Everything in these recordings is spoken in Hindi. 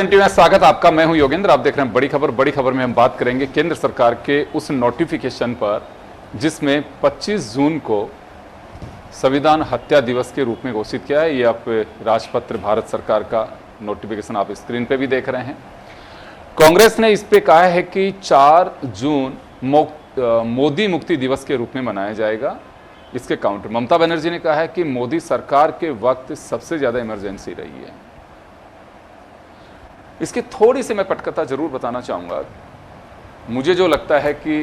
टीवी में स्वागत आपका। मैं हूं योगेंद्र। आप देख रहे हैं बड़ी खबर। बड़ी खबर में हम बात करेंगे केंद्र सरकार के उस नोटिफिकेशन पर जिसमें 25 जून को संविधान हत्या दिवस के रूप में घोषित किया है। ये आप राजपत्र भारत सरकार का नोटिफिकेशन आप स्क्रीन पे भी देख रहे हैं। कांग्रेस ने इस पे कहा है कि 4 जून मोदी मुक्ति दिवस के रूप में मनाया जाएगा। इसके काउंटर ममता बनर्जी ने कहा है कि मोदी सरकार के वक्त सबसे ज़्यादा इमरजेंसी रही है। इसकी थोड़ी सी मैं पटकथा जरूर बताना चाहूँगा। मुझे जो लगता है कि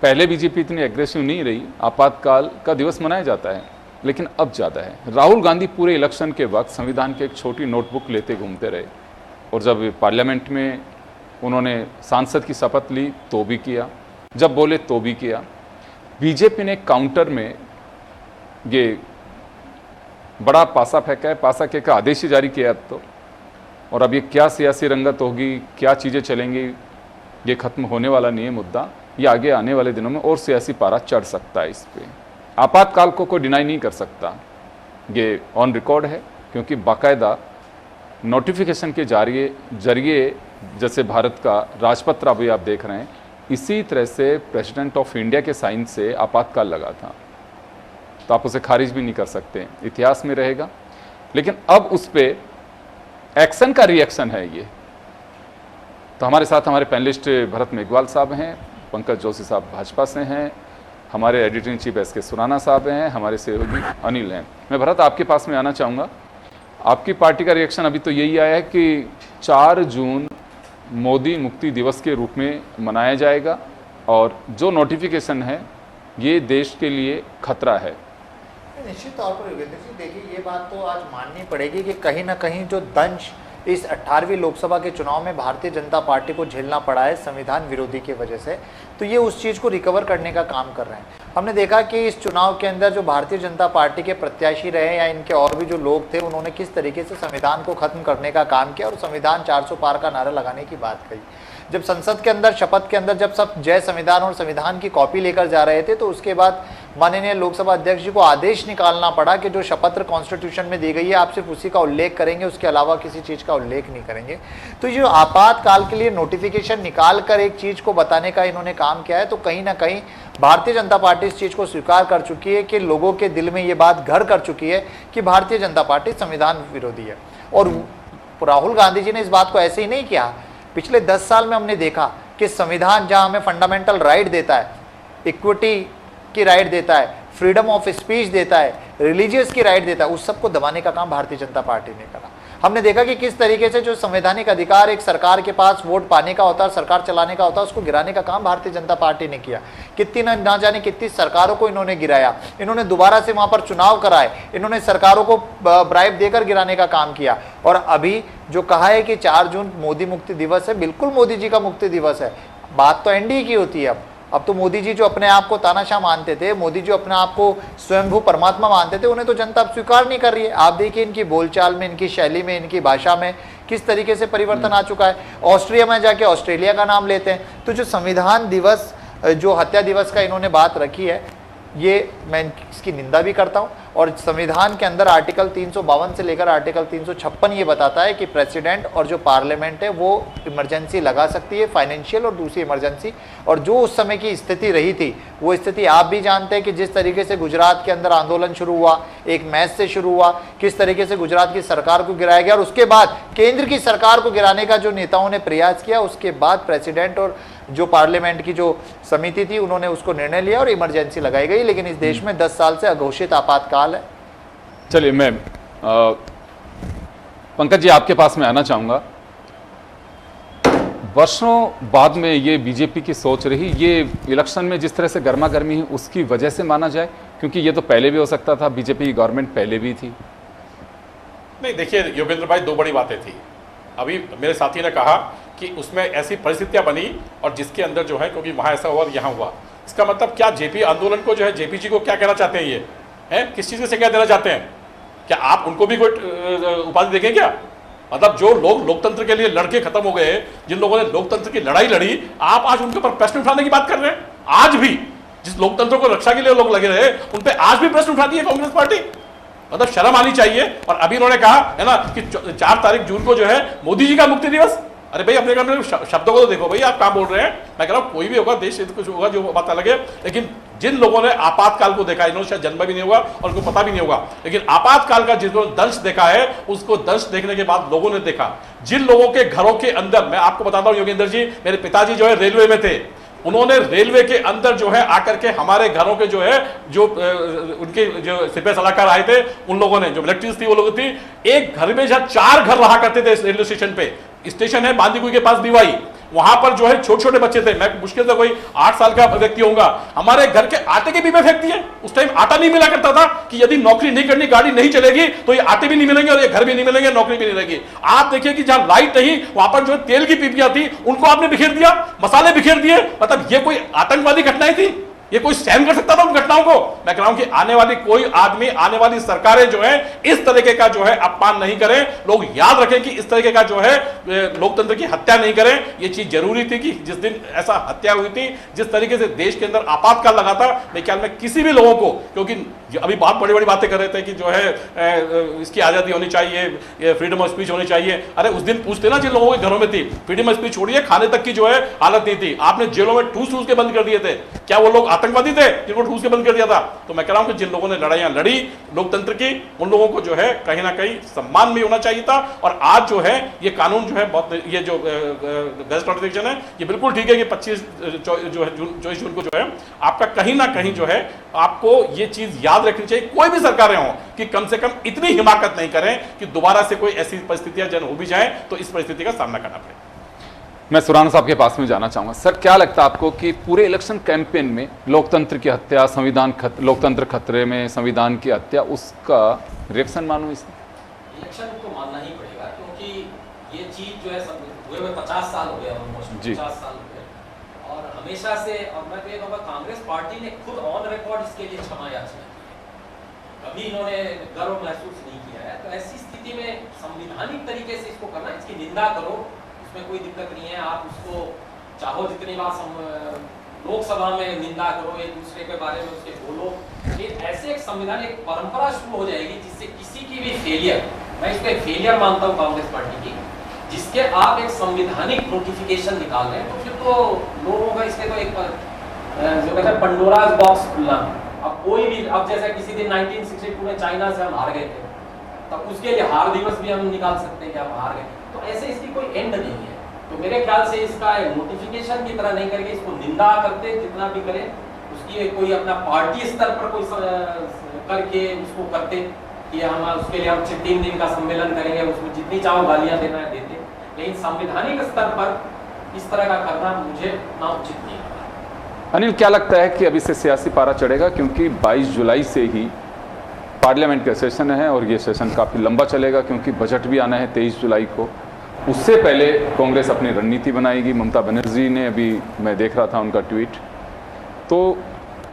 पहले बीजेपी इतनी एग्रेसिव नहीं रही, आपातकाल का दिवस मनाया जाता है, लेकिन अब ज़्यादा है। राहुल गांधी पूरे इलेक्शन के वक्त संविधान की एक छोटी नोटबुक लेते घूमते रहे और जब पार्लियामेंट में उन्होंने सांसद की शपथ ली तो भी किया, जब बोले तो भी किया। बीजेपी ने काउंटर में ये बड़ा पासा फेंका है, पासा के का आदेश ही जारी किया अब तो। और अब ये क्या सियासी रंगत होगी, क्या चीज़ें चलेंगी, ये खत्म होने वाला नहीं है मुद्दा। ये आगे आने वाले दिनों में और सियासी पारा चढ़ सकता है। इस पे आपातकाल को कोई डिनाई नहीं कर सकता, ये ऑन रिकॉर्ड है, क्योंकि बाकायदा नोटिफिकेशन के जरिए जैसे भारत का राजपत्र अभी आप देख रहे हैं, इसी तरह से प्रेसिडेंट ऑफ इंडिया के साइन से आपातकाल लगा था, तो आप उसे खारिज भी नहीं कर सकते, इतिहास में रहेगा। लेकिन अब उस पर एक्शन का रिएक्शन है ये। तो हमारे साथ हमारे पैनलिस्ट भरत मेघवाल साहब हैं, पंकज जोशी साहब भाजपा से हैं, हमारे editor in chief SK. Surana साहब हैं, हमारे सहयोगी अनिल हैं। मैं भरत आपके पास में आना चाहूँगा। आपकी पार्टी का रिएक्शन अभी तो यही आया है कि 4 जून मोदी मुक्ति दिवस के रूप में मनाया जाएगा और जो नोटिफिकेशन है ये देश के लिए खतरा है। निश्चित तौर पर योगेंद्र जी, देखिए ये बात तो आज माननी पड़ेगी कि कहीं ना कहीं जो दंश इस 18वीं लोकसभा के चुनाव में भारतीय जनता पार्टी को झेलना पड़ा है संविधान विरोधी की वजह से, तो ये उस चीज़ को रिकवर करने का काम कर रहे हैं। हमने देखा कि इस चुनाव के अंदर जो भारतीय जनता पार्टी के प्रत्याशी रहे या इनके और भी जो लोग थे, उन्होंने किस तरीके से संविधान को खत्म करने का काम किया और संविधान 400 पार का नारा लगाने की बात कही। जब संसद के अंदर शपथ के अंदर जब सब जय संविधान और संविधान की कॉपी लेकर जा रहे थे, तो उसके बाद माननीय लोकसभा अध्यक्ष जी को आदेश निकालना पड़ा कि जो शपथ कॉन्स्टिट्यूशन में दी गई है आप सिर्फ उसी का उल्लेख करेंगे, उसके अलावा किसी चीज़ का उल्लेख नहीं करेंगे। तो जो आपातकाल के लिए नोटिफिकेशन निकाल कर एक चीज़ को बताने का इन्होंने काम किया है, तो कहीं ना कहीं भारतीय जनता पार्टी इस चीज़ को स्वीकार कर चुकी है कि लोगों के दिल में ये बात घर कर चुकी है कि भारतीय जनता पार्टी संविधान विरोधी है। और राहुल गांधी जी ने इस बात को ऐसे ही नहीं किया। पिछले 10 साल में हमने देखा कि संविधान जहां हमें फंडामेंटल राइट देता है, इक्विटी की राइट देता है, फ्रीडम ऑफ स्पीच देता है, रिलीजियस की राइट देता है, उस सब को दबाने का काम भारतीय जनता पार्टी ने करा। हमने देखा कि किस तरीके से जो संवैधानिक अधिकार एक सरकार के पास वोट पाने का होता है, सरकार चलाने का होता है, उसको गिराने का काम भारतीय जनता पार्टी ने किया। कितनी ना जाने कितनी सरकारों को इन्होंने गिराया, इन्होंने दोबारा से वहां पर चुनाव कराए, इन्होंने सरकारों को ब्राइब देकर गिराने का काम किया। और अभी जो कहा है कि 4 जून मोदी मुक्ति दिवस है, बिल्कुल मोदी जी का मुक्ति दिवस है। बात तो एनडीए की होती है। अब तो मोदी जी जो अपने आप को तानाशाह मानते थे, मोदी जी अपने आप को स्वयंभू परमात्मा मानते थे, उन्हें तो जनता अब स्वीकार नहीं कर रही है। आप देखिए इनकी बोलचाल में, इनकी शैली में, इनकी भाषा में किस तरीके से परिवर्तन आ चुका है। ऑस्ट्रिया में जाके ऑस्ट्रेलिया का नाम लेते हैं। तो जो संविधान दिवस, जो हत्या दिवस का इन्होंने बात रखी है, ये मैं इसकी निंदा भी करता हूं। और संविधान के अंदर आर्टिकल 352 से लेकर आर्टिकल 356 ये बताता है कि प्रेसिडेंट और जो पार्लियामेंट है वो इमरजेंसी लगा सकती है, फाइनेंशियल और दूसरी इमरजेंसी। और जो उस समय की स्थिति रही थी वो स्थिति आप भी जानते हैं कि जिस तरीके से गुजरात के अंदर आंदोलन शुरू हुआ, एक मैच से शुरू हुआ, किस तरीके से गुजरात की सरकार को गिराया गया और उसके बाद केंद्र की सरकार को गिराने का जो नेताओं ने प्रयास किया, उसके बाद प्रेसिडेंट और जो पार्लियामेंट की जो समिति थी उन्होंने उसको निर्णय लिया और इमरजेंसी लगाई गई। लेकिन इस देश में 10 साल से अघोषित आपातकाल है। चलिए मैं पंकज जी आपके पास में आना चाहूँगा। वर्षों बाद में ये बीजेपी की सोच रही, ये इलेक्शन में जिस तरह से गर्मा गर्मी है उसकी वजह से माना जाए, क्योंकि ये तो पहले भी हो सकता था, बीजेपी की गवर्नमेंट पहले भी थी। नहीं, देखिए योगेंद्र भाई, 2 बड़ी बातें थी। अभी मेरे साथी ने कहा कि उसमें ऐसी परिस्थितियां बनी और जिसके अंदर जो है, क्योंकि वहाँ ऐसा हुआ और यहाँ हुआ, इसका मतलब क्या जेपी आंदोलन को जो है, जेपी जी को क्या कहना चाहते हैं, ये है किस चीज़ से क्या देना चाहते हैं? क्या आप उनको भी कोई उपाधि देंगे क्या? मतलब जो लोग लोकतंत्र के लिए लड़के खत्म हो गए, जिन लोगों ने लोकतंत्र की लड़ाई लड़ी, आप आज उनके ऊपर प्रश्न उठाने की बात कर रहे हैं? आज भी जिस लोकतंत्र को रक्षा के लिए लोग लगे रहे, उन पे आज भी प्रश्न उठाती है कांग्रेस पार्टी। मतलब शर्म आनी चाहिए। और अभी उन्होंने कहा है ना कि 4 तारीख जून को जो है मोदी जी का मुक्ति दिवस। अरे भाई अपने घर में शब्दों को तो देखो भाई, आप क्या बोल रहे हैं। मैं कह रहा हूं कोई भी होगा, देश हित कुछ होगा, जो बात अलग है, लेकिन जिन लोगों ने आपातकाल को देखा, इन्होंने शायद जन्म भी नहीं होगा और उनको पता भी नहीं होगा, लेकिन आपातकाल का जिन्होंने दंश देखा है, उसको दंश देखने के बाद लोगों ने देखा। जिन लोगों के घरों के अंदर, मैं आपको बताता हूं योगेंद्र जी, मेरे पिताजी जो है रेलवे में थे, उन्होंने रेलवे के अंदर जो है आकर के हमारे घरों के जो है उनके जो सिपह सलाहकार आए थे, उन लोगों ने जो मिलिट्रीज थी वो लोग थी, एक घर में जहां 4 घर रहा करते थे रेलवे स्टेशन पे, स्टेशन है बांदीकुई के पास बीवाई, वहां पर जो है छोटे छोटे बच्चे थे, मैं मुश्किल से कोई 8 साल का व्यक्ति होगा, हमारे घर के आटे के डिब्बे फेंक दिए। उस टाइम आटा नहीं मिला करता था कि यदि नौकरी नहीं करनी, गाड़ी नहीं चलेगी तो ये आटे भी नहीं मिलेंगे और ये घर भी नहीं मिलेंगे, नौकरी भी नहीं रहेगी। आप देखिए कि जहां लाइट नहीं, वहां पर जो तेल की पीपियां थी उनको आपने बिखेर दिया, मसाले बिखेर दिए। मतलब ये कोई आतंकवादी घटनाएं थी? ये कोई सहन कर सकता था उन घटनाओं को? मैं कह रहा हूं कि आने वाली कोई आदमी, आने वाली सरकारें जो है इस तरीके का जो है अपमान नहीं करें। लोग याद रखें कि इस तरीके का जो है लोकतंत्र की हत्या नहीं करें। ये चीज जरूरी थी कि जिस दिन ऐसा हत्या हुई थी, जिस तरीके से देश के अंदर आपातकाल लगा था, मेरे ख्याल में किसी भी लोगों को, क्योंकि अभी बहुत बड़ी बड़ी बातें कर रहे थे कि जो है इसकी आजादी होनी चाहिए, फ्रीडम ऑफ स्पीच होनी चाहिए। अरे उस दिन पूछते ना जिन लोगों के घरों में थी, फ्रीडम ऑफ स्पीच छोड़िए, खाने तक की जो है हालत नहीं थी। आपने जेलों में ठूस ठूस के बंद कर दिए थे, क्या वो लोग आतंकवादी थे जिनको ठूस के बंद कर दिया था? तो मैं कह रहा हूं कि जिन लोगों ने लड़ाइयां लड़ी लोकतंत्र की, उन लोगों को जो है कहीं ना कहीं सम्मान भी होना चाहिए था। और आज जो है ये कानून जो है बहुत, ये जो गैजेट नोटिफिकेशन है, ये बिल्कुल ठीक है कि 24 जून को जो है आपका कहीं ना कहीं जो है आपको ये चीज याद रखनी चाहिए, कोई भी सरकारें हों, कि कम से कम इतनी हिमाकत नहीं करें कि दोबारा से कोई ऐसी परिस्थितियां जन हो भी जाए तो इस परिस्थिति का सामना करना पड़े। मैं सुराना साहब के पास में जाना चाहूंगा। सर, क्या लगता है आपको कि पूरे इलेक्शन कैंपेन में लोकतंत्र की हत्या, लोकतंत्र खतरे में, संविधान की हत्या, उसका रिएक्शन मानूं इसमें? इलेक्शन को मानना ही पड़ेगा, क्योंकि ये चीज जो है हुए में 50 साल हो गए, ऑलमोस्ट 50 साल हो गए। और हमेशा से, और मैं तो ये कहूँगा कांग्रेस पार्टी ने खुद ऑन रिकॉर्ड इसके लिए क्षमा याचना की, कभी इन्होंने गर्व महसूस नहीं किया है। तो ऐसी स्थिति में संवैधानिक तरीके से इसको करना, इसकी निंदा करो, उसमें कोई दिक्कत नहीं है। आप उसको चाहो जितनी बार लोकसभा में निंदा करो, एक दूसरे के बारे में उसके बोलो, लेकिन ऐसे एक संविधान, एक परंपरा शुरू हो जाएगी जिससे किसी की भी फेलियर, मैं इसको एक फेलियर मानता हूँ कांग्रेस पार्टी की, जिसके आप एक संविधानिक नोटिफिकेशन निकाल रहे हैं, तो फिर तो लोगों का इसके तो एक जो कहते हैं पंडोराज बॉक्स खुलना। अब कोई भी, अब जैसे किसी दिन 1962 में चाइना से हम हार गए थे, तब उसके लिए हार दिवस भी हम निकाल सकते हैं कि आप हार गए। तो ऐसे इसकी कोई एंड नहीं है। तो मेरे ख्याल से इसका नोटिफिकेशन की तरह नहीं करके इसको निंदा करते, जितना भी करें उसकी कोई अपना पार्टी स्तर पर कोई करके उसको करते कि हम उसके लिए हम 3 दिन का सम्मेलन करेंगे, उसमें जितनी चाहो गालियां देना है देते, लेकिन संवैधानिक स्तर पर इस तरह का करना मुझे ना उचित नहीं लगता। अनिल, क्या लगता है कि अभी से सियासी पारा चढ़ेगा? क्योंकि 22 जुलाई से ही पार्लियामेंट का सेशन है और ये सेशन काफ़ी लंबा चलेगा, क्योंकि बजट भी आना है 23 जुलाई को। उससे पहले कांग्रेस अपनी रणनीति बनाएगी। ममता बनर्जी ने, अभी मैं देख रहा था उनका ट्वीट, तो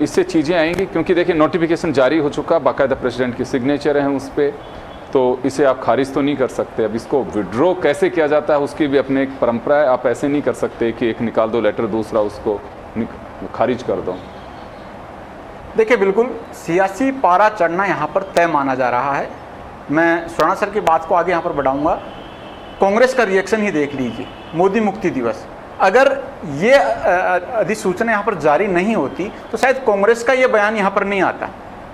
इससे चीज़ें आएंगी। क्योंकि देखिए नोटिफिकेशन जारी हो चुका, बाकायदा प्रेसिडेंट की सिग्नेचर हैं उस पर, तो इसे आप खारिज तो नहीं कर सकते। अब इसको विड्रॉ कैसे किया जाता है उसकी भी अपनी एक परंपरा है। आप ऐसे नहीं कर सकते कि एक निकाल दो लेटर, दूसरा उसको खारिज कर दो। देखिए, बिल्कुल सियासी पारा चढ़ना यहाँ पर तय माना जा रहा है। मैं सुराना सर की बात को आगे यहाँ पर बढ़ाऊँगा। कांग्रेस का रिएक्शन ही देख लीजिए, मोदी मुक्ति दिवस, अगर ये अधिसूचना यहाँ पर जारी नहीं होती तो शायद कांग्रेस का ये बयान यहाँ पर नहीं आता।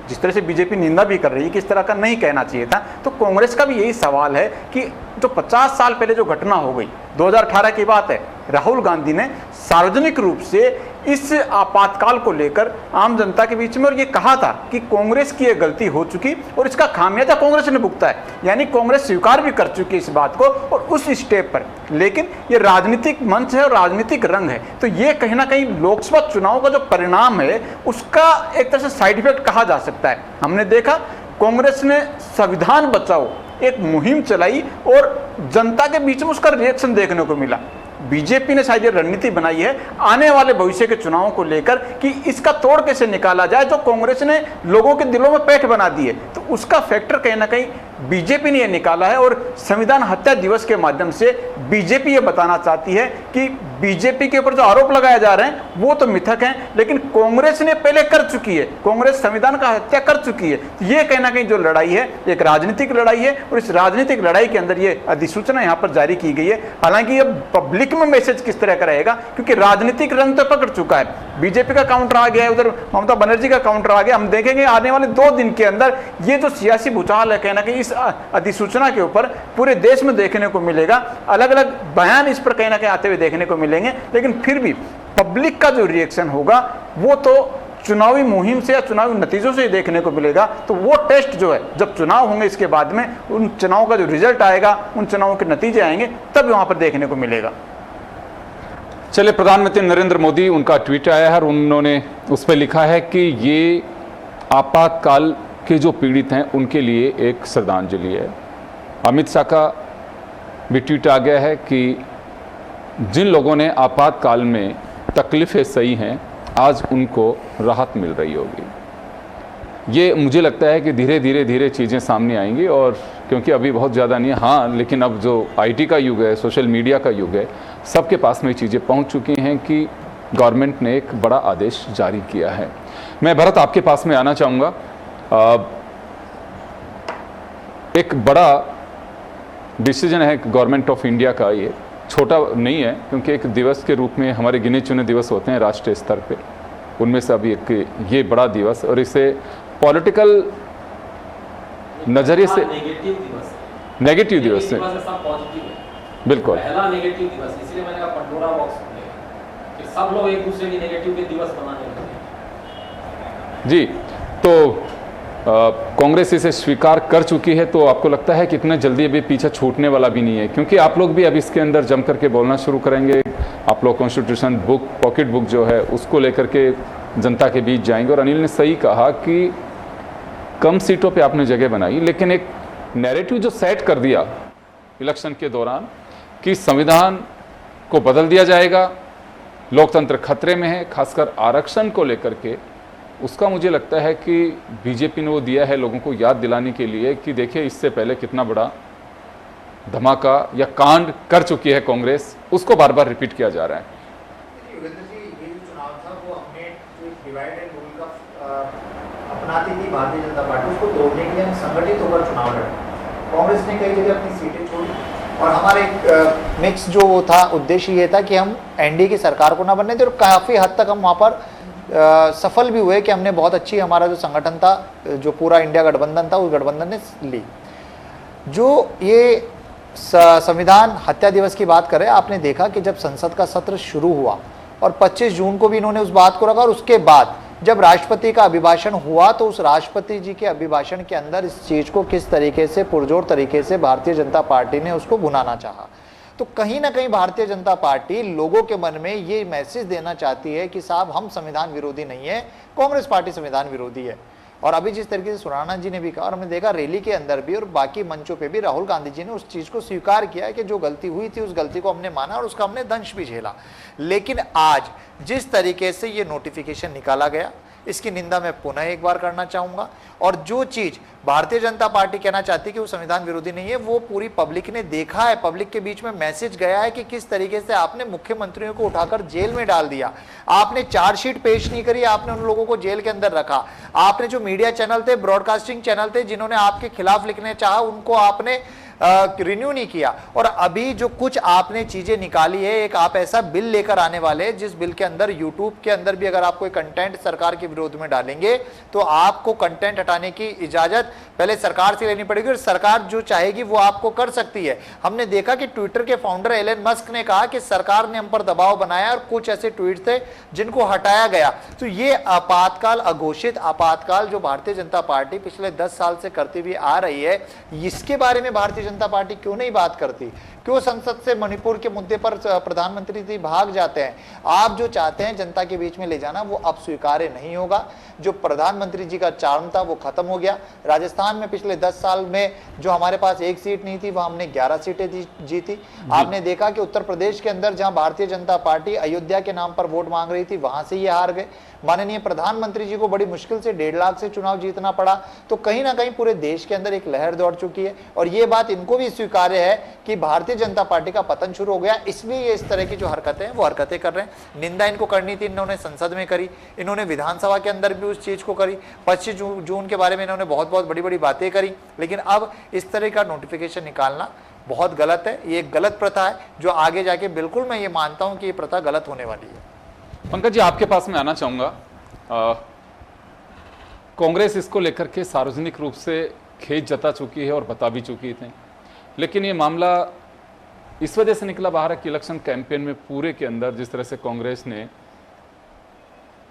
जिस तरह से बीजेपी निंदा भी कर रही है कि इस तरह का नहीं कहना चाहिए था, तो कांग्रेस का भी यही सवाल है कि जो 50 साल पहले जो घटना हो गई, 2018 की बात है, राहुल गांधी ने सार्वजनिक रूप से इस आपातकाल को लेकर आम जनता के बीच में और ये कहा था कि कांग्रेस की ये गलती हो चुकी और इसका खामियाजा कांग्रेस ने भुगता है। यानी कांग्रेस स्वीकार भी कर चुकी है इस बात को और उस स्टेप पर। लेकिन ये राजनीतिक मंच है और राजनीतिक रंग है, तो ये कहीं ना कहीं लोकसभा चुनाव का जो परिणाम है उसका एक तरह से साइड इफेक्ट कहा जा सकता है। हमने देखा कांग्रेस ने संविधान बचाओ एक मुहिम चलाई और जनता के बीच में उसका रिएक्शन देखने को मिला। बीजेपी ने शायद ये रणनीति बनाई है आने वाले भविष्य के चुनावों को लेकर कि इसका तोड़ कैसे निकाला जाए, जो कांग्रेस ने लोगों के दिलों में पैठ बना दी है, तो उसका फैक्टर कहीं ना कहीं बीजेपी ने यह निकाला है और संविधान हत्या दिवस के माध्यम से बीजेपी ये बताना चाहती है कि बीजेपी के ऊपर जो आरोप लगाए जा रहे हैं वो तो मिथक हैं, लेकिन कांग्रेस ने पहले कर चुकी है, कांग्रेस संविधान का हत्या कर चुकी है। तो ये कहीं ना कहीं जो लड़ाई है एक राजनीतिक लड़ाई है और इस राजनीतिक लड़ाई के अंदर ये अधिसूचना यहाँ पर जारी की गई है। हालांकि अब पब्लिक में मैसेज किस तरह का रहेगा, क्योंकि राजनीतिक रंग तो पकड़ चुका है, बीजेपी का काउंटर आ गया है, उधर ममता बनर्जी का काउंटर आ गया। हम देखेंगे आने वाले 2 दिन के अंदर ये जो सियासी भूचाल है कहीं ना कहीं इस अधिसूचना के ऊपर पूरे देश में देखने को मिलेगा। अलग अलग बयान इस पर कहीं ना कहीं आते हुए देखने को मिलेंगे, लेकिन फिर भी पब्लिक का जो रिएक्शन होगा वो तो चुनावी मुहिम से या चुनावी नतीजों से ही देखने को मिलेगा। तो वो टेस्ट जो है जब चुनाव होंगे इसके बाद में, उन चुनाव का जो रिजल्ट आएगा, उन चुनावों के नतीजे आएंगे, तब वहां पर देखने को मिलेगा। चलिए, प्रधानमंत्री नरेंद्र मोदी, उनका ट्वीट आया है और उन्होंने उस पर लिखा है कि ये आपातकाल के जो पीड़ित हैं उनके लिए एक श्रद्धांजलि है। अमित शाह का भी ट्वीट आ गया है कि जिन लोगों ने आपातकाल में तकलीफ़ें सही हैं आज उनको राहत मिल रही होगी। ये मुझे लगता है कि धीरे धीरे चीज़ें सामने आएंगी, और क्योंकि अभी बहुत ज़्यादा नहीं है, हाँ, लेकिन अब जो आईटी का युग है, सोशल मीडिया का युग है, सबके पास में चीज़ें पहुंच चुकी हैं कि गवर्नमेंट ने एक बड़ा आदेश जारी किया है। मैं भरत आपके पास में आना चाहूँगा। एक बड़ा डिसीजन है गवर्नमेंट ऑफ इंडिया का, ये छोटा नहीं है, क्योंकि एक दिवस के रूप में हमारे गिने चुने दिवस होते हैं राष्ट्रीय स्तर पे, उनमें से अभी एक ये बड़ा दिवस, और इसे पॉलिटिकल नज़रिए से नेगेटिव दिवस है, बिल्कुल पहला नेगेटिव दिवस, इसलिए मैंने कहा पंडोरा बॉक्स कि सब लोग एक दूसरे की नेगेटिव के दिवस बनाने लगे। जी, तो कांग्रेस इसे स्वीकार कर चुकी है, तो आपको लगता है कि इतने जल्दी अभी पीछे छूटने वाला भी नहीं है, क्योंकि आप लोग भी अब इसके अंदर जम करके बोलना शुरू करेंगे। आप लोग कॉन्स्टिट्यूशन बुक, पॉकेट बुक जो है उसको लेकर के जनता के बीच जाएंगे। और अनिल ने सही कहा कि कम सीटों पे आपने जगह बनाई, लेकिन एक नैरेटिव जो सेट कर दिया इलेक्शन के दौरान कि संविधान को बदल दिया जाएगा, लोकतंत्र खतरे में है, खासकर आरक्षण को लेकर के, उसका मुझे लगता है कि बीजेपी ने वो दिया है लोगों को याद दिलाने के लिए कि देखिए इससे पहले कितना बड़ा धमाका या कांड कर चुकी है कांग्रेस, उसको बार बार रिपीट किया जा रहा है। योगेंद्र जी, ये जो चुनाव था वो हमने डिवाइड एंड रूल का अपनाती थी भारतीय जनता पार्टी, उसको तोड़ने के लिए हम संगठित होकर चुनाव लड़े। कांग्रेस ने कई जगह अपनी सीटें छोड़ी और हमारे एक मिक्स जो था उद्देश्य ये था कि हम एनडीए की सरकार को ना बनने दें, और काफ़ी हद तक हम वहाँ पर सफल भी हुए कि हमने बहुत अच्छी, हमारा जो संगठन था, जो पूरा इंडिया गठबंधन था, उस गठबंधन ने ली। जो ये संविधान हत्या दिवस की बात करें, आपने देखा कि जब संसद का सत्र शुरू हुआ और 25 जून को भी इन्होंने उस बात को रखा, और उसके बाद जब राष्ट्रपति का अभिभाषण हुआ तो उस राष्ट्रपति जी के अभिभाषण के अंदर इस चीज़ को किस तरीके से पुरजोर तरीके से भारतीय जनता पार्टी ने उसको भुनाना चाहा। तो कहीं ना कहीं भारतीय जनता पार्टी लोगों के मन में ये मैसेज देना चाहती है कि साहब हम संविधान विरोधी नहीं है, कांग्रेस पार्टी संविधान विरोधी है। और अभी जिस तरीके से सुराना जी ने भी कहा, और हमने देखा रैली के अंदर भी और बाकी मंचों पे भी राहुल गांधी जी ने उस चीज़ को स्वीकार किया है कि जो गलती हुई थी उस गलती को हमने माना और उसका हमने दंश भी झेला। लेकिन आज जिस तरीके से ये नोटिफिकेशन निकाला गया, इसकी निंदा मैं पुनः एक बार करना चाहूंगा। और जो चीज भारतीय जनता पार्टी कहना चाहती है कि वो संविधान विरोधी नहीं है, वो पूरी पब्लिक ने देखा है, पब्लिक के बीच में मैसेज गया है कि किस तरीके से आपने मुख्यमंत्रियों को उठाकर जेल में डाल दिया, आपने चार्जशीट पेश नहीं करी, आपने उन लोगों को जेल के अंदर रखा, आपने जो मीडिया चैनल थे, ब्रॉडकास्टिंग चैनल थे, जिन्होंने आपके खिलाफ लिखने चाहा, उनको आपने रिन्यू नहीं किया। और अभी जो कुछ आपने चीजें निकाली है, एक आप ऐसा बिल लेकर आने वाले जिस बिल के अंदर यूट्यूब के अंदर भी अगर आप कोई कंटेंट सरकार के विरोध में डालेंगे तो आपको कंटेंट हटाने की इजाजत पहले सरकार से लेनी पड़ेगी, और सरकार जो चाहेगी वो आपको कर सकती है। हमने देखा कि ट्विटर के फाउंडर एलन मस्क ने कहा कि सरकार ने हम पर दबाव बनाया और कुछ ऐसे ट्वीट थे जिनको हटाया गया। तो ये आपातकाल, अघोषित आपातकाल जो भारतीय जनता पार्टी पिछले 10 साल से करती हुई आ रही है, इसके बारे में भारतीय जनता पार्टी क्यों नहीं बात करती? क्यों संसद से मणिपुर के मुद्दे पर प्रधानमंत्री जी भाग जाते हैं? आप जो चाहते हैं जनता के बीच में ले जाना, वो अब स्वीकार्य नहीं होगा। जो प्रधानमंत्री जी का चार्म था वो खत्म हो गया। राजस्थान में पिछले 10 साल में जो हमारे पास एक सीट नहीं थी, वह हमने 11 सीटें जीती। आपने देखा कि उत्तर प्रदेश के अंदर जहां भारतीय जनता पार्टी अयोध्या के नाम पर वोट मांग रही थी, वहां से ये हार गए। माननीय प्रधानमंत्री जी को बड़ी मुश्किल से 1.5 लाख से चुनाव जीतना पड़ा। तो कहीं ना कहीं पूरे देश के अंदर एक लहर दौड़ चुकी है और ये बात इनको भी स्वीकार्य है कि भारतीय जनता पार्टी का पतन शुरू हो गया, इसलिए ये इस तरह की जो हरकतें हैं वो हरकतें कर रहे हैं। निंदा इनको करनी थी, इन्होंने संसद में करी, इन्होंने विधानसभा के अंदर भी उस चीज को करी। 25 जून के बारे में इन्होंने बहुत बहुत बड़ी बड़ी बातें करी, लेकिन अब इस तरह का नोटिफिकेशन निकालना बहुत गलत है। ये एक गलत प्रथा है जो आगे जाके बिल्कुल मैं ये मानता हूं कि ये प्रथा गलत होने वाली है। पंकज जी, आपके पास मैं आना चाहूंगा। कांग्रेस इसको लेकर के सार्वजनिक रूप से खेद जता चुकी है और बता भी चुकी थी, लेकिन ये मामला इस वजह से निकला बाहर कि इलेक्शन कैंपेन में पूरे के अंदर जिस तरह से कांग्रेस ने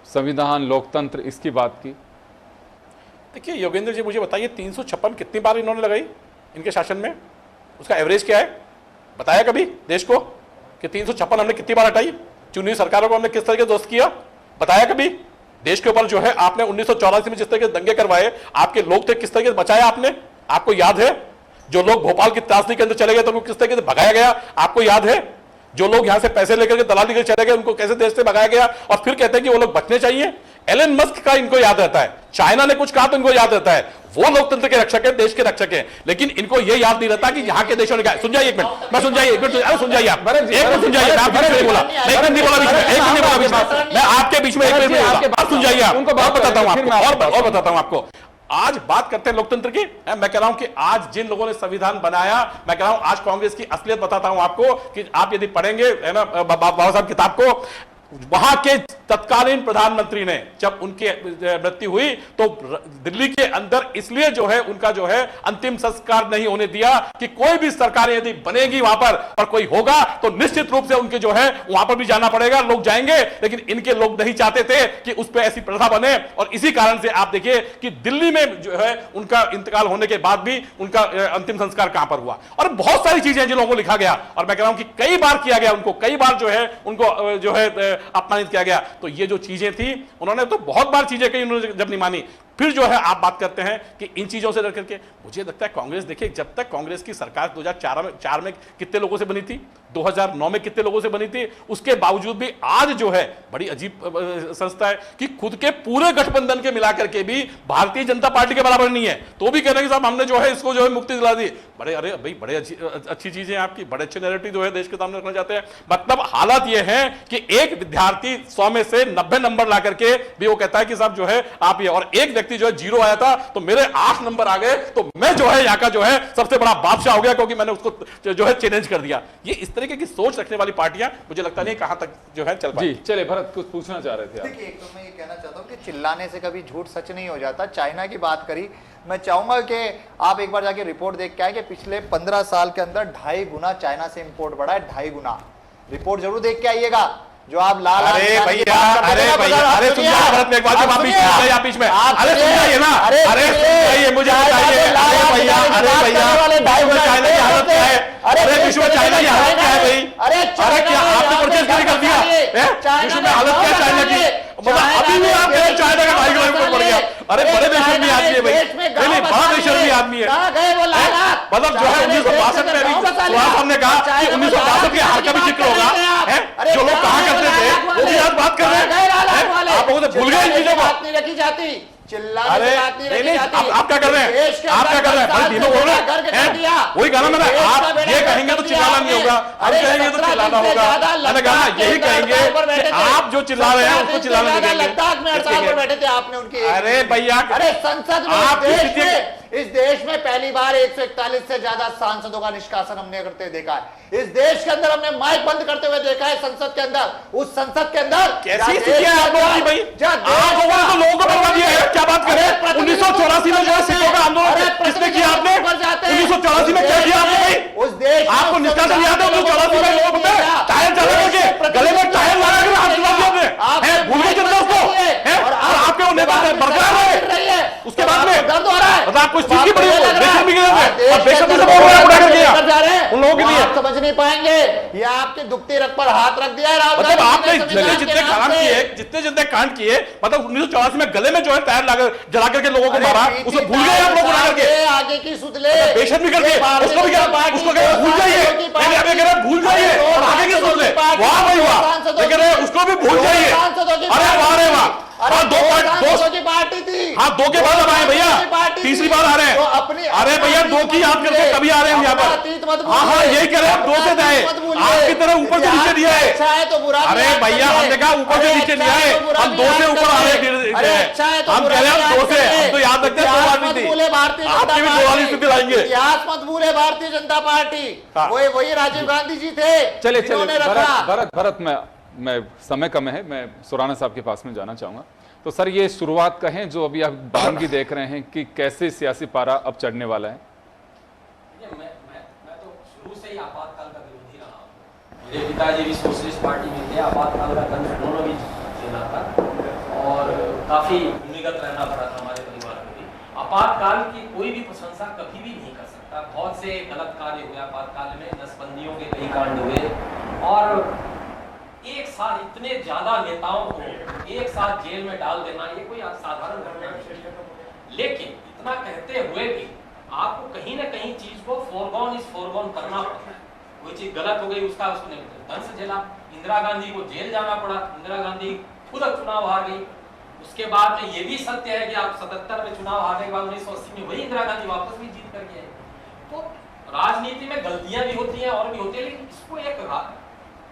संविधान, लोकतंत्र, इसकी बात की। देखिए योगेंद्र जी, मुझे बताइए 356 कितनी बार इन्होंने लगाई इनके शासन में? उसका एवरेज क्या है? बताया कभी देश को कि 356 हमने कितनी बार हटाई? चुनी सरकारों को हमने किस तरह के दोस्त किया? बताया कभी? देश के ऊपर जो है आपने 1984 में जिस तरह के दंगे करवाए, आपके लोग थे, किस तरह से बचाया आपने? आपको याद है? जो लोग भोपाल की त्रासदी के अंदर चले गए तो उनको किस तरीके से भगाया गया, आपको याद है? जो लोग यहां से पैसे लेकर के दलाली के चले गए उनको कैसे देश से भगाया गया? और फिर कहते हैं कि वो लोग बचने चाहिए। एलन मस्क का इनको याद रहता है, चाइना ने कुछ कहा तो इनको याद रहता है, वो लोकतंत्र के रक्षक है, देश के रक्षक है, लेकिन इनको ये याद नहीं रहता कि यहाँ के देशों ने क्या। सुन जाइए एक मिनट, मैं सुन जाइए एक मिनट, अरे सुन जाइए आप, एक मिनट सुन जाइए, मैं बीच में बोला, एक मिनट नहीं बोला बीच में, एक मिनट नहीं बोला बीच में, मैं आपके बीच में एक मिनट नहीं बोला, सुन जाइए आप, उनको बात बताता हूँ आपको, और बताता हूँ आपको। आज बात करते हैं लोकतंत्र की। मैं कह रहा हूं कि आज जिन लोगों ने संविधान बनाया, मैं कह रहा हूं आज कांग्रेस की असलियत बताता हूं आपको कि आप यदि पढ़ेंगे है ना बाबा साहब किताब को, वहां के तत्कालीन प्रधानमंत्री ने जब उनकी मृत्यु हुई तो दिल्ली के अंदर इसलिए जो है उनका जो है अंतिम संस्कार नहीं होने दिया कि कोई भी सरकार यदि बनेगी वहां पर और कोई होगा तो निश्चित रूप से उनके जो है वहां पर भी जाना पड़ेगा, लोग जाएंगे, लेकिन इनके लोग नहीं चाहते थे कि उस पर ऐसी प्रथा बने। और इसी कारण से आप देखिए कि दिल्ली में जो है उनका इंतकाल होने के बाद भी उनका अंतिम संस्कार कहां पर हुआ। और बहुत सारी चीजें जिन लोगों को लिखा गया, और मैं कह रहा हूं कि कई बार किया गया, उनको कई बार जो है उनको जो है अपमानित किया गया। तो ये जो चीजें थी उन्होंने तो बहुत बार चीजें कही, उन्होंने जब नहीं मानी, फिर जो है आप बात करते हैं कि इन चीजों से डर करके। मुझे लगता है कांग्रेस, देखिए जब तक कांग्रेस की सरकार 2004 में कितने लोगों से बनी थी, 2009 में कितने लोगों से बनी थी, उसके बावजूद भी आज जो है बड़ी अजीब संस्था है कि खुद के पूरे गठबंधन के मिलाकर के भी भारतीय जनता पार्टी के बराबर नहीं है, तो भी कह रहे हैं कि साहब हमने जो है इसको जो है मुक्ति दिला दी। बड़े अरे भाई बड़े अच्छी चीजें आपकी, बड़े अच्छे नैरेटिव जो है देश के सामने रखना चाहते हैं। मतलब हालात ये है कि एक विद्यार्थी 100 में से 90 नंबर ला करके भी वो कहता है कि साहब जो है आप ये, और एक व्यक्ति जो है 0 आया था तो मेरे 8 नंबर आ गए तो मैं जो है यहाँ का जो है सबसे बड़ा बादशाह हो गया क्योंकि मैंने उसको जो है चैलेंज कर दिया। ये इस तरीके की सोच रखने वाली पार्टियां मुझे लगता नहीं कहां तक जो है चल पाएगी। चले भरत, कुछ पूछना चाह रहे थे आप। देखिए, एक तो मैं ये कहना चाहता हूँ कि चिल्लाने से कभी झूठ सच नहीं हो जाता। चाइना की बात करी, मैं चाहूंगा कि आप एक बार जाके रिपोर्ट देख के आए कि पिछले 15 साल के अंदर 2.5 गुना चाइना से इंपोर्ट बढ़ा है, 2.5 गुना। रिपोर्ट जरूर देख के आइएगा। जो आप लाल, अरे भैया, अरे सुन जाइए भारत में एक बात, जब आप बीच में आ गए, आप बीच में, अरे सुन जाइए ना, अरे सुन जाइए, मुझे बताइए, अरे भैया चाइना की हालत क्या है? अरे विश्व में चाइना की हालत क्या है भाई? अरे क्या आपने परचेज कर दिया? विश्व में हालत क्या है चाइना की? मतलब अभी भी आप चाइना का 2.5 गुना बढ़ गया। अरे बड़े बेशर्मी आदमी है भाई, नहीं बड़ा बेशर्मी आदमी है। मतलब जो है 1962 में अभी सुहास साहब ने कहा कि 1962 के हाल का भी जिक्र होगा, जो लोग कहा करते थे वो भी आज बात कर रहे हैं। आप लोगों से भूल गए इन चीजों को, नहीं रखी जाती। अरे नहीं, आप क्या कर रहे हैं? आप क्या कर रहे हैं? भाई धीमे बोल रहे हैं, वही गाना मैंने, आप ये कहेंगे तो चिल्लाना नहीं होगा, हम कहेंगे तो चिल्लाना होगा। मैंने कहा यही कहेंगे कि आप जो चिल्ला रहे हैं उसको चिल्लाना नहीं देंगे। लद्दाख में 8 साल पर बैठे थे आपने उनकी, अरे भैया, अरे संसद में इस देश में पहली बार 141 से ज्यादा सांसदों का निष्कासन हमने करते देखा है। इस देश के अंदर हमने माइक बंद करते हुए देखा है संसद के अंदर। उस संसद के अंदर कैसी स्थिति है आप लोगों की भाई? आप लोगों ने तो लोगों को बर्बाद किया है। क्या बात करें? 1984 में जो है सिखों का आंदोलन किसने किया? आपने 1984 में क्या किया आपने भाई? उस देश आपको निष्कासन याद है? 1984 में लोगों को टायर चला करके गले में टायर लगा कर हाथ चला दिया आपने, भूल गए जनता उसको, और आपके वो नेता बरकरार रहे। उसके बाद में दर्द हो रहा है, मतलब आपको इस चीज की बड़ी बेशर्मी की जरूरत है, और बेशर्मी से बोल रहे हैं उड़ा कर गया उन लोगों के लिए। आप समझ नहीं पाएंगे, ये आपके दुखते रग पर हाथ रख दिया है राहुल मतलब गांधी आपने ने संविधान के जितने नाम कांड पे। किए, जितने कांड किए, मतलब 1984 में गले में जो है टायर जला करके लोगों को मारा, उसको भूल गए आप लोग बना करके, आगे की सुध ले, बेशक भी करके उसको भी उसको भूल जाइए, भूल जाइए और आगे की सोच ले। वाह भाई वाह, लेकिन उसको भी भूल जाइए। अरे वाह रे वाह, और दो की पार्टी थी। हाँ, दो के बाद अब आए भैया, तीसरी बार आ रहे हैं। अरे भैया दो की याद करके कभी आ रहे हैं यहाँ पर। हाँ हाँ, यही कह रहे हैं, दो से जाए, आपकी तरह ऊपर से नीचे दिया है। अच्छा है तो बुरा, अरे भैया हमने कहा ऊपर से नीचे लिया है, हम दो से ऊपर आ रहे हैं। अच्छा है तो हम कह रहे हैं दो से, हम तो याद रखते हैं दो बार मत भूले भारतीय आपकी भी जनता 42 पार्टी, स्थिति लाएंगे। इतिहास मत भूले भारतीय जनता पार्टी, वही राजीव गांधी जी थे चलिए जिन्होंने चलिए रखा। भरत मैं समय कम है, मैं सुराना साहब के पास में जाना चाहूंगा। तो सर ये शुरुआत कहें जो अभी आप बानगी देख रहे हैं कि कैसे सियासी पारा अब चढ़ने वाला है। मैं तो शुरू से ही आपातकाल का विरोधी रहा हूँ। मेरे पिताजी भी सोशलिस्ट पार्टी में थे, आपातकाल का दंड दोनों भी झेला था और काफी भूमिगत रहना पड़ा था हमारे परिवार में भी। आपातकाल की कोई भी प्रशंसा कभी भी नहीं कर सकता। बहुत से गलत कार्य हुए आपातकाल में, नसबंदियों के कई कांड हुए और एक साथ इतने ज्यादा नेताओं को एक साथ जेल में डाल देना ये कोई साधारण घटना नहीं है। लेकिन इतना कहते हुए भी आपको कहीं ना कहीं चीज को फोरगॉन करना पड़ता है। कोई चीज गलत हो गई उसका उसने दंड झेला। इंदिरा गांधी को जेल जाना पड़ा, इंदिरा गांधी खुद चुनाव हार गई। उसके बाद में ये भी सत्य है कि आप 77 में चुनाव हारने के बाद 1980 में वही इंदिरा गांधी वापस भी जीत करके आई। तो राजनीति में गलतियां भी होती हैं और भी होती है, लेकिन इसको एक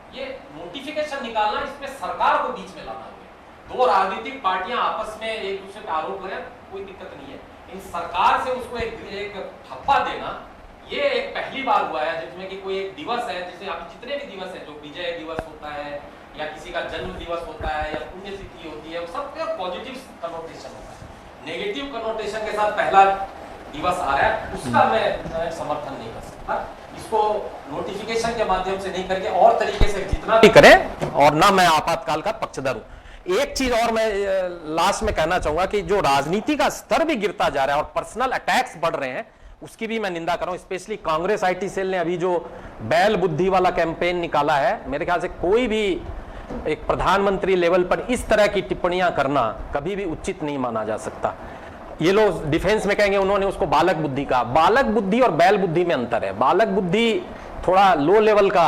ये नोटिफिकेशन निकालना, इसमें सरकार को बीच में लाना है। दो राजनीतिक पार्टियां आपस में एक दूसरे पे आरोप लगाए, कोई दिक्कत नहीं है, इन सरकार से उसको एक ठप्पा देना ये एक पहली बार हुआ है जिसमें कि कोई एक दिवस है, जैसे आप जितने भी दिवस है, जो विजय दिवस होता है या किसी का जन्म दिवस होता है या पुण्यतिथि होती है, सबका पॉजिटिव कनोटेशन होता है। नेगेटिव कनोटेशन के साथ पहला दिवस आ रहा है, उसका मैं समर्थन नहीं कर सकता। इसको नोटिफिकेशन के माध्यम से नहीं करके और तरीके से जितना भी करें, और ना मैं आपातकाल का पक्षधर हूं। एक चीज और मैं लास्ट में कहना चाहूंगा कि जो राजनीति का स्तर भी गिरता जा रहा है और पर्सनल अटैक्स बढ़ रहे हैं, उसकी भी मैं निंदा कर रहा हूं। स्पेशली कांग्रेस आईटी सेल ने अभी जो बैल बुद्धि वाला कैंपेन निकाला है, मेरे ख्याल से कोई भी एक प्रधानमंत्री लेवल पर इस तरह की टिप्पणियां करना कभी भी उचित नहीं माना जा सकता। ये लोग डिफेंस में कहेंगे, उन्होंने उसको बालक बुद्धि कहा। बालक बुद्धि और बैल बुद्धि में अंतर है। बालक बुद्धि थोड़ा लो लेवल का,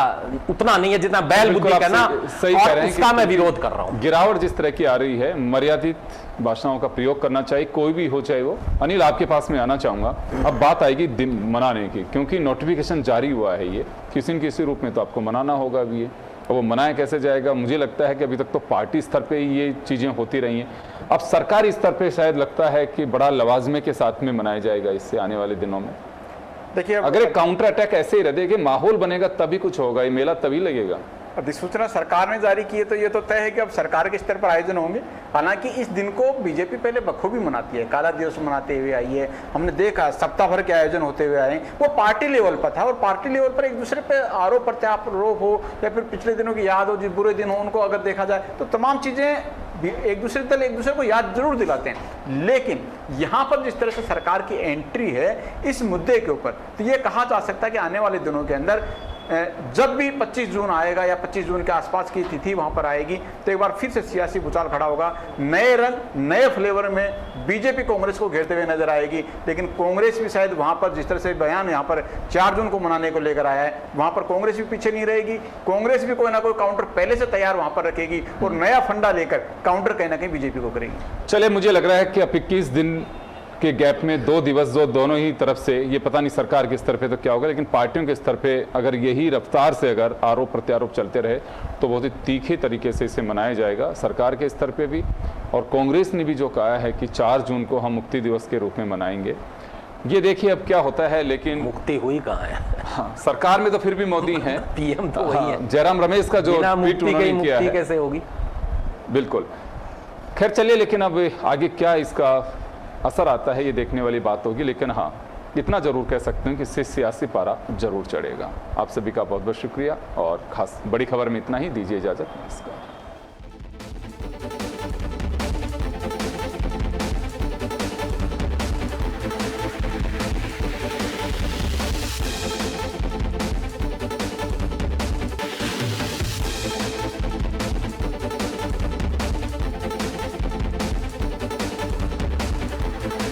उतना नहीं है जितना बैल बुद्धि कहना, सही कह रहे हैं। इसका मैं विरोध कर रहा हूं। गिरावट जिस तरह की आ रही है, मर्यादित भाषाओं का प्रयोग करना चाहिए, कोई भी हो चाहे वो। अनिल आपके पास में आना चाहूंगा। अब बात आएगी दिन मनाने की, क्योंकि नोटिफिकेशन जारी हुआ है, ये किसी न किसी रूप में तो आपको मनाना होगा अभी ये, और वो मनाया कैसे जाएगा? मुझे लगता है कि अभी तक तो पार्टी स्तर पे ही ये चीज़ें होती रही हैं। अब सरकारी स्तर पे शायद लगता है कि बड़ा लवाजमे के साथ में मनाया जाएगा इससे आने वाले दिनों में। देखिए, अगर एक काउंटर अटैक ऐसे ही रहे कि माहौल बनेगा तभी कुछ होगा, ये मेला तभी लगेगा। अधिसूचना सरकार ने जारी की है तो ये तो तय है कि अब सरकार के स्तर पर आयोजन होंगे। हालांकि इस दिन को बीजेपी पहले बखूबी मनाती है, काला दिवस मनाते हुए आई है। हमने देखा सप्ताह भर के आयोजन होते हुए आए, वो पार्टी लेवल पर था, और पार्टी लेवल पर एक दूसरे पे आरोप प्रत्यारोप हो या फिर पिछले दिनों की याद हो, जिस बुरे दिन हो उनको अगर देखा जाए तो तमाम चीज़ें एक दूसरे दल एक दूसरे को याद जरूर दिलाते हैं। लेकिन यहाँ पर जिस तरह से सरकार की एंट्री है इस मुद्दे के ऊपर, तो ये कहा जा सकता है कि आने वाले दिनों के अंदर जब भी 25 जून आएगा या 25 जून के आसपास की तिथि वहां पर आएगी, तो एक बार फिर से सियासी भूचाल खड़ा होगा। नए रंग नए फ्लेवर में बीजेपी कांग्रेस को घेरते हुए नजर आएगी। लेकिन कांग्रेस भी शायद वहां पर जिस तरह से बयान यहाँ पर 4 जून को मनाने को लेकर आया है, वहां पर कांग्रेस भी पीछे नहीं रहेगी। कांग्रेस भी कोई ना कोई काउंटर पहले से तैयार वहां पर रखेगी और नया फंडा लेकर काउंटर कहीं ना कहीं बीजेपी को करेगी। चले, मुझे लग रहा है कि अब 21 दिन के गैप में 2 दिवस जो दोनों ही तरफ से, ये पता नहीं सरकार के स्तर पे तो क्या होगा, लेकिन पार्टियों के स्तर पे अगर यही रफ्तार से अगर आरोप प्रत्यारोप चलते रहे तो बहुत ही तीखे तरीके से इसे मनाया जाएगा सरकार के स्तर पे भी। और कांग्रेस ने भी जो कहा है कि 4 जून को हम मुक्ति दिवस के रूप में मनाएंगे, ये देखिए अब क्या होता है। लेकिन मुक्ति हुई कहाँ है? हाँ, सरकार में तो फिर भी मोदी हैं, पीएम तो वही है। जयराम रमेश का जो ट्वीट उन्होंने किया है, कैसे होगी? बिल्कुल। खैर चलिए, लेकिन अब आगे क्या इसका असर आता है ये देखने वाली बात होगी। लेकिन हाँ, इतना जरूर कह सकते हैं कि इससे सियासी पारा जरूर चढ़ेगा। आप सभी का बहुत बहुत शुक्रिया, और खास बड़ी खबर में इतना ही। दीजिए इजाजत, नमस्कार।